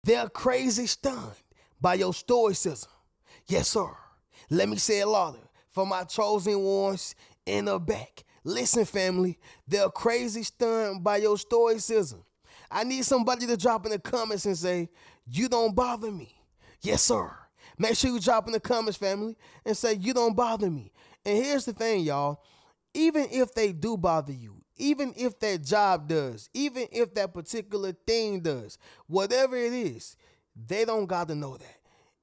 They're crazy stunned by your stoicism. Yes, sir. Let me say it louder for my chosen ones in the back. Listen, family, they're crazy stunned by your stoicism. I need somebody to drop in the comments and say, you don't bother me. Yes, sir. Make sure you drop in the comments, family, and say, you don't bother me. And here's the thing, y'all. Even if they do bother you, even if that job does, even if that particular thing does, whatever it is, they don't got to know that.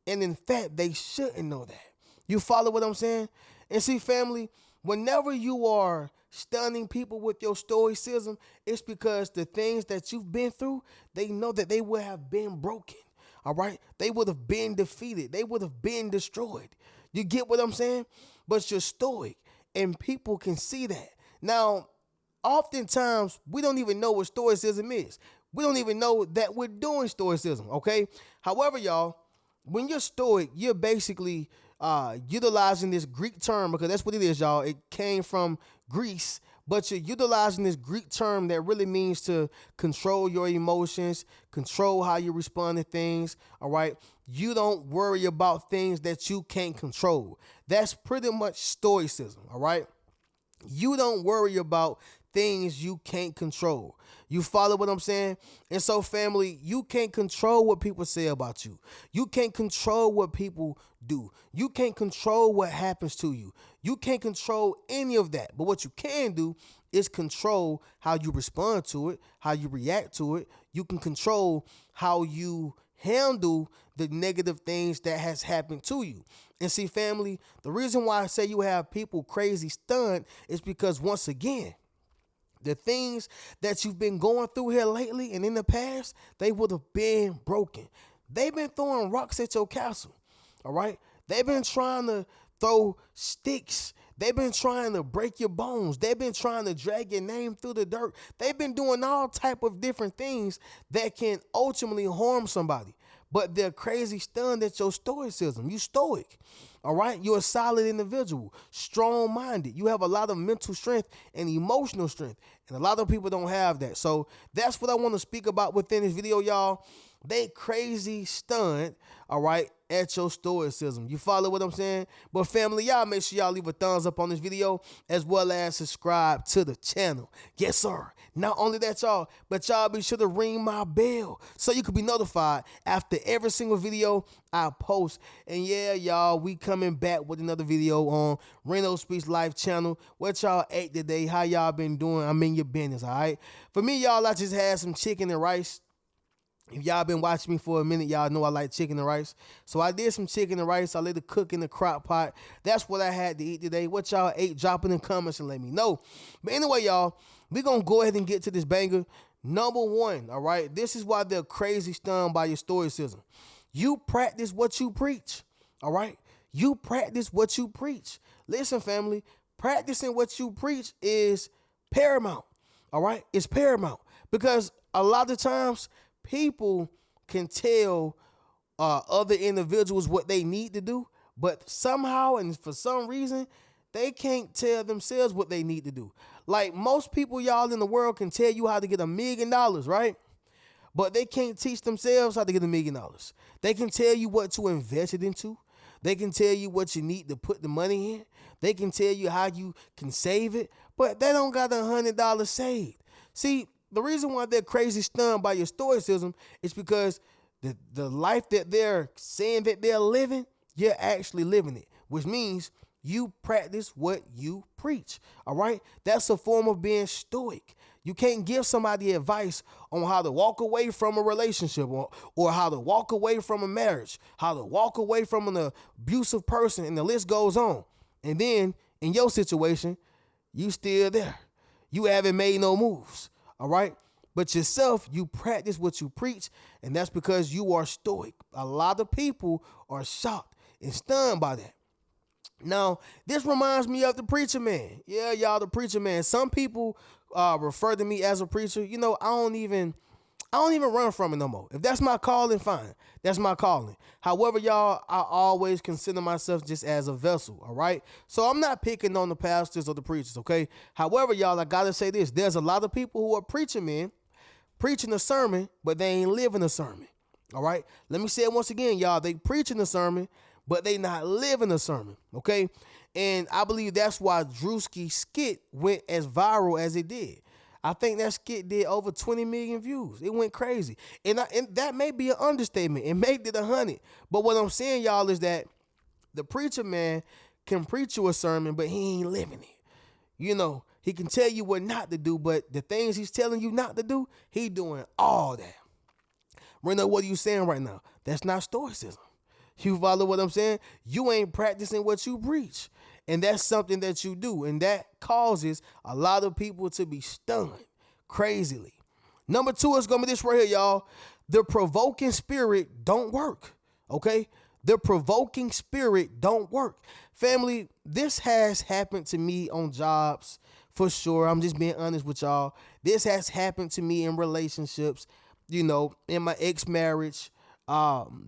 And in fact, they shouldn't know that. You follow what I'm saying? And see, family, whenever you are stunning people with your stoicism, it's because the things that you've been through, they know that they would have been broken. All right? They would have been defeated. They would have been destroyed. You get what I'm saying? But you're stoic, and people can see that. Now, oftentimes, we don't even know what stoicism is. We don't even know that we're doing stoicism, okay? However, y'all, when you're stoic, you're basically utilizing this Greek term, because that's what it is, y'all. It came from Greece, but you're utilizing this Greek term that really means to control your emotions, control how you respond to things, all right? You don't worry about things that you can't control. That's pretty much stoicism, all right? You don't worry about things you can't control. You follow what I'm saying? And so, family, you can't control what people say about you. You can't control what people do. You can't control what happens to you. You can't control any of that. But what you can do is control how you respond to it, how you react to it. You can control how you handle the negative things that has happened to you. And see, family, the reason why I say you have people crazy stunned is because, once again, the things that you've been going through here lately and in the past, they would have been broken. They've been throwing rocks at your castle, all right? They've been trying to throw sticks. They've been trying to break your bones. They've been trying to drag your name through the dirt. They've been doing all type of different things that can ultimately harm somebody. But they're crazy stunned at your stoicism. You stoic, all right? You're a solid individual, strong-minded. You have a lot of mental strength and emotional strength, and a lot of people don't have that. So that's what I want to speak about within this video, y'all. They crazy stunned, all right, at your stoicism. You follow what I'm saying? But family, y'all make sure y'all leave a thumbs up on this video, as well as subscribe to the channel. Yes, sir. Not only that, y'all, but y'all be sure to ring my bell so you can be notified after every single video I post. And yeah, y'all, we coming back with another video on Reno Speaks Life channel. What y'all ate today? How y'all been doing? I'm in your business, all right? For me, y'all, I just had some chicken and rice. If y'all been watching me for a minute, y'all know I like chicken and rice. So I did some chicken and rice. I let it cook in the crock pot. That's what I had to eat today. What y'all ate, drop it in the comments and let me know. But anyway, y'all, we're going to go ahead and get to this banger. Number one, all right? This is why they're crazy stunned by your stoicism. You practice what you preach, all right? You practice what you preach. Listen, family, practicing what you preach is paramount, all right? It's paramount, because a lot of times people can tell other individuals what they need to do, but somehow and for some reason, they can't tell themselves what they need to do. Like, most people, y'all, in the world can tell you how to get $1 million, right? But they can't teach themselves how to get $1 million. They can tell you what to invest it into. They can tell you what you need to put the money in. They can tell you how you can save it, but they don't got $100 saved. See, the reason why they're crazy stunned by your stoicism is because the life that they're saying that they're living, you're actually living it, which means you practice what you preach, all right? That's a form of being stoic. You can't give somebody advice on how to walk away from a relationship or how to walk away from a marriage, how to walk away from an abusive person, and the list goes on. And then in your situation, you still there. You haven't made no moves. All right? But yourself, you practice what you preach, and that's because you are stoic. A lot of people are shocked and stunned by that. Now, this reminds me of the preacher man. Yeah, y'all, the preacher man. Some people refer to me as a preacher. You know, I don't even run from it no more. If that's my calling, fine. That's my calling. However, y'all, I always consider myself just as a vessel, all right? So I'm not picking on the pastors or the preachers, okay? However, y'all, I got to say this. There's a lot of people who are preaching men, preaching a sermon, but they ain't living a sermon. All right. Let me say it once again, y'all. They preaching the sermon, but they not living the sermon. Okay. And I believe that's why Drewski's skit went as viral as it did. I think that skit did over 20 million views. It went crazy. And that may be an understatement. It may did 100. But what I'm saying, y'all, is that the preacher man can preach you a sermon, but he ain't living it. You know, he can tell you what not to do, but the things he's telling you not to do, he doing all that. Reno, what are you saying right now? That's not stoicism. You follow what I'm saying? You ain't practicing what you preach. And that's something that you do. And that causes a lot of people to be stunned crazily. Number 2 is going to be this right here, y'all. The provoking spirit don't work. Okay? The provoking spirit don't work. Family, this has happened to me on jobs for sure. I'm just being honest with y'all. This has happened to me in relationships, you know, in my ex-marriage.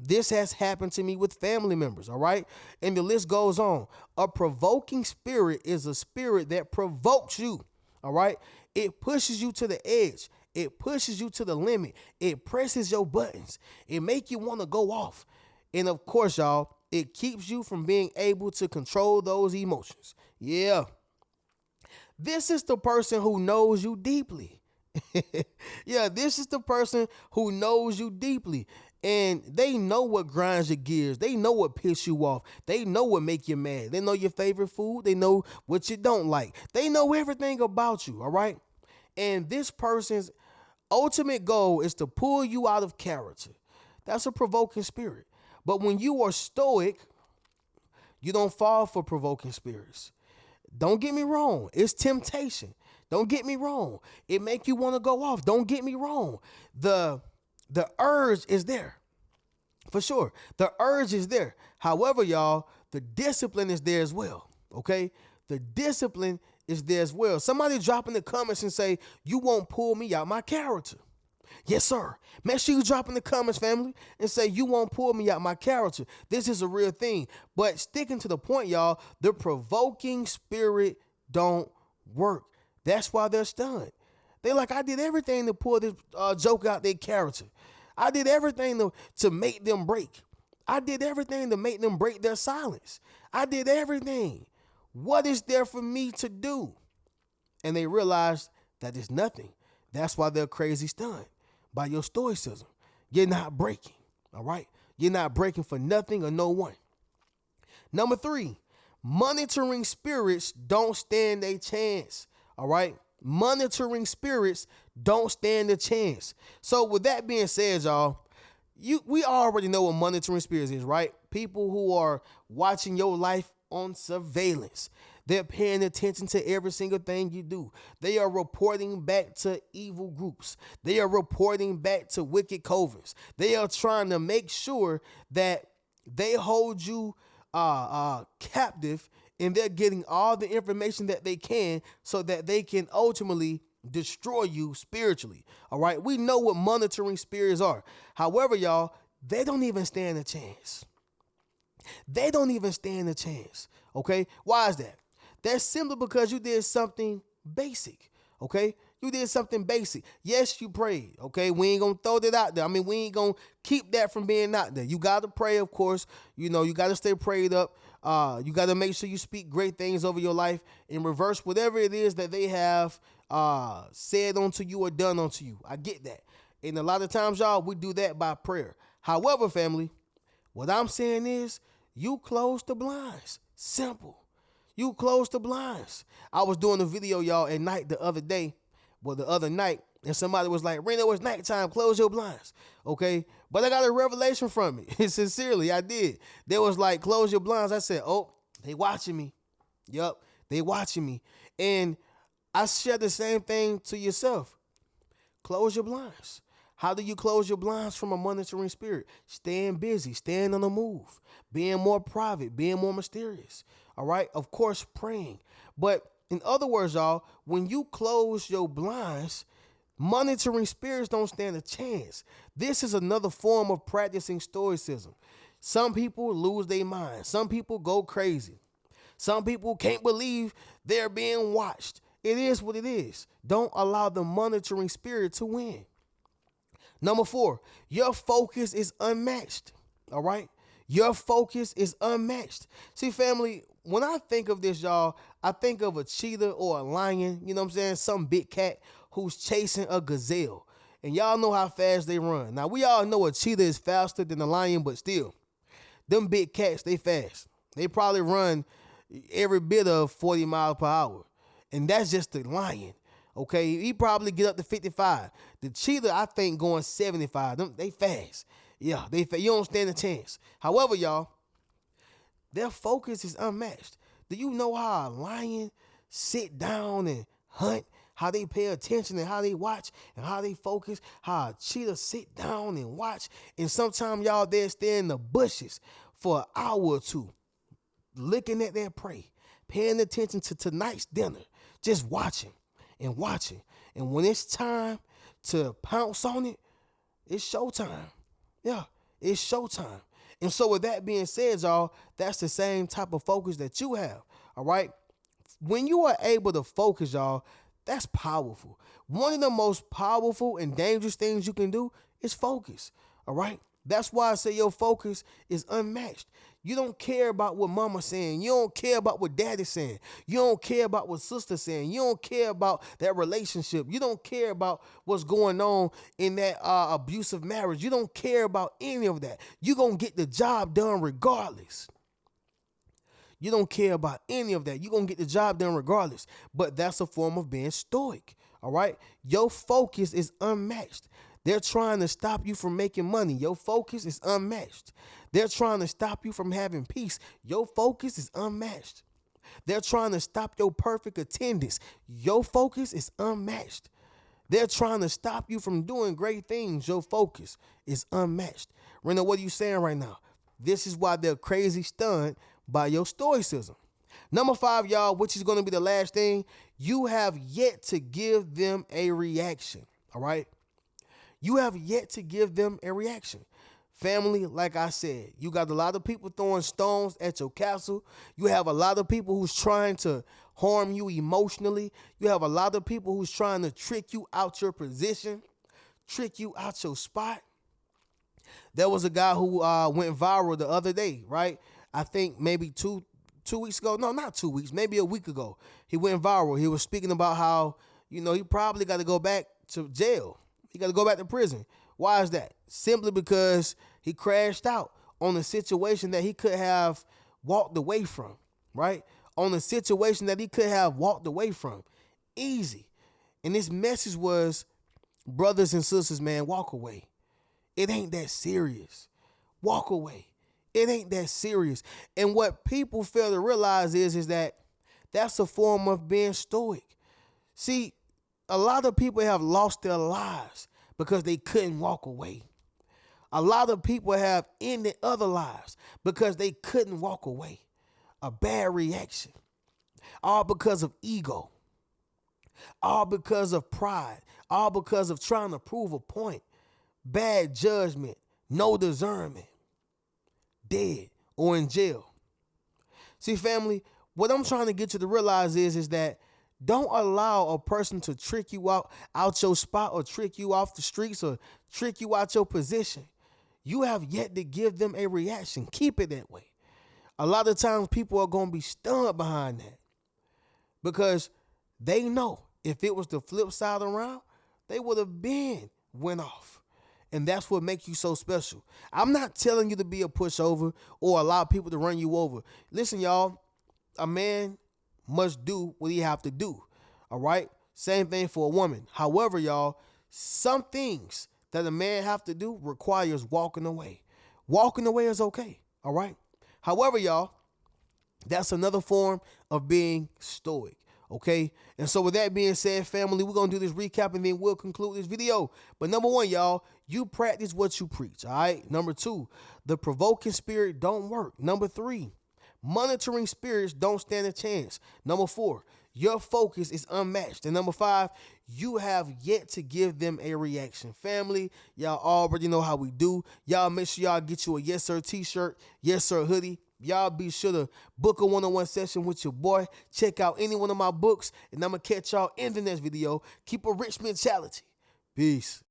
This has happened to me with family members, all right? And the list goes on. A provoking spirit is a spirit that provokes you, all right? It pushes you to the edge. It pushes you to the limit. It presses your buttons. It make you want to go off. And of course, y'all, it keeps you from being able to control those emotions. Yeah. This is the person who knows you deeply. Yeah, this is the person who knows you deeply. And they know what grinds your gears. They know what pisses you off. They know what make you mad. They know your favorite food. They know what you don't like. They know everything about you, all right? And this person's ultimate goal is to pull you out of character. That's a provoking spirit. But when you are stoic, you don't fall for provoking spirits. Don't get me wrong. It's temptation. Don't get me wrong. It make you want to go off. Don't get me wrong. The urge is there. For sure. The urge is there. However, y'all, the discipline is there as well. Okay? The discipline is there as well. Somebody drop in the comments and say, you won't pull me out my character. Yes, sir. Make sure you drop in the comments, family, and say you won't pull me out my character. This is a real thing. But sticking to the point, y'all, the provoking spirit don't work. That's why they're stunned. They're like, I did everything to pull this joke out their character. I did everything to make them break. I did everything to make them break their silence. I did everything. What is there for me to do? And they realize that it's nothing. That's why they're crazy stunned by your stoicism. You're not breaking, all right? You're not breaking for nothing or no one. Number 3, monitoring spirits don't stand a chance, all right? Monitoring spirits don't stand a chance. So with that being said, y'all, we already know what monitoring spirits is, right? People who are watching your life on surveillance. They're paying attention to every single thing you do. They are reporting back to evil groups. They are reporting back to wicked covens. They are trying to make sure that they hold you captive, and they're getting all the information that they can so that they can ultimately destroy you spiritually. All right. We know what monitoring spirits are. However, y'all, they don't even stand a chance. They don't even stand a chance. Okay. Why is that? That's simply because you did something basic. Okay. You did something basic. Yes, you prayed. Okay. We ain't going to throw that out there. I mean, we ain't going to keep that from being out there. You got to pray, of course. You know, you got to stay prayed up. You got to make sure you speak great things over your life and reverse whatever it is that they have said unto you or done unto you. I get that. And a lot of times, y'all, we do that by prayer. However, family, what I'm saying is you close the blinds. Simple. You close the blinds. I was doing a video, y'all, at night the other night, and somebody was like, Reno, it's nighttime, close your blinds. Okay? But I got a revelation from it. Sincerely, I did. They was like, close your blinds. I said, oh, they watching me. Yup, they watching me. And I share the same thing to yourself. Close your blinds. How do you close your blinds from a monitoring spirit? Staying busy, staying on the move, being more private, being more mysterious. All right? Of course, praying. But in other words, y'all, when you close your blinds, monitoring spirits don't stand a chance. This is another form of practicing stoicism. Some people lose their mind. Some people go crazy. Some people can't believe they're being watched. It is what it is. Don't allow the monitoring spirit to win. Number 4, your focus is unmatched. All right? Your focus is unmatched. See, family, when I think of this, y'all, I think of a cheetah or a lion, you know what I'm saying? Some big cat who's chasing a gazelle. And y'all know how fast they run. Now, we all know a cheetah is faster than a lion, but still, them big cats, they fast. They probably run every bit of 40 miles per hour. And that's just the lion. Okay, he probably get up to 55. The cheetah, I think, going 75. They fast. Yeah, you don't stand a chance. However, y'all, their focus is unmatched. Do you know how a lion sit down and hunt? How they pay attention and how they watch and how they focus? How a cheetah sit down and watch. And sometimes y'all there stay in the bushes for an hour or two, looking at their prey, paying attention to tonight's dinner, just watching and watching. And when it's time to pounce on it, it's showtime. Yeah, it's showtime. And so with that being said, y'all, that's the same type of focus that you have, all right? When you are able to focus, y'all, that's powerful. One of the most powerful and dangerous things you can do is focus, all right? That's why I say your focus is unmatched. You don't care about what mama's saying. You don't care about what daddy's saying. You don't care about what sister's saying. You don't care about that relationship. You don't care about what's going on in that abusive marriage. You don't care about any of that. You're going to get the job done regardless. You don't care about any of that. You're going to get the job done regardless. But that's a form of being stoic, all right? Your focus is unmatched. They're trying to stop you from making money. Your focus is unmatched. They're trying to stop you from having peace. Your focus is unmatched. They're trying to stop your perfect attendance. Your focus is unmatched. They're trying to stop you from doing great things. Your focus is unmatched. Rena, what are you saying right now? This is why they're crazy stunned by your stoicism. Number 5, y'all, which is going to be the last thing, you have yet to give them a reaction, all right? You have yet to give them a reaction. Family, like I said, you got a lot of people throwing stones at your castle. You have a lot of people who's trying to harm you emotionally. You have a lot of people who's trying to trick you out your position, trick you out your spot. There was a guy who went viral the other day, right? I think maybe two weeks ago. No, not 2 weeks, maybe a week ago. He went viral. He was speaking about how, he probably got to go back to jail. He got to go back to prison. Why is that? Simply because he crashed out on a situation that he could have walked away from, right? On a situation that he could have walked away from. Easy. And this message was, brothers and sisters, man, walk away. It ain't that serious. Walk away. It ain't that serious. And what people fail to realize is that that's a form of being stoic. See, a lot of people have lost their lives because they couldn't walk away. A lot of people have ended other lives because they couldn't walk away. A bad reaction. All because of ego. All because of pride. All because of trying to prove a point. Bad judgment. No discernment. Dead or in jail. See, family, what I'm trying to get you to realize is that don't allow a person to trick you out your spot or trick you off the streets or trick you out your position. You have yet to give them a reaction. Keep it that way. A lot of times people are going to be stunned behind that because they know if it was the flip side around, they would have been went off. And that's what makes you so special. I'm not telling you to be a pushover or allow people to run you over. Listen, y'all, a man must do what he have to do, all right? Same thing for a woman. However, y'all, some things that a man have to do requires walking away. Walking away is okay, all right? However, y'all, that's another form of being stoic, okay? And so with that being said, family, we're going to do this recap and then we'll conclude this video. But number 1, y'all, you practice what you preach, all right? Number 2, the provoking spirit don't work. Number 3, monitoring spirits don't stand a chance. Number 4, your focus is unmatched. And number 5, you have yet to give them a reaction. Family, y'all already know how we do. Y'all make sure y'all get you a Yes Sir t-shirt, Yes Sir hoodie. Y'all be sure to book a one-on-one session with your boy. Check out any one of my books, and I'm going to catch y'all in the next video. Keep a rich mentality. Peace.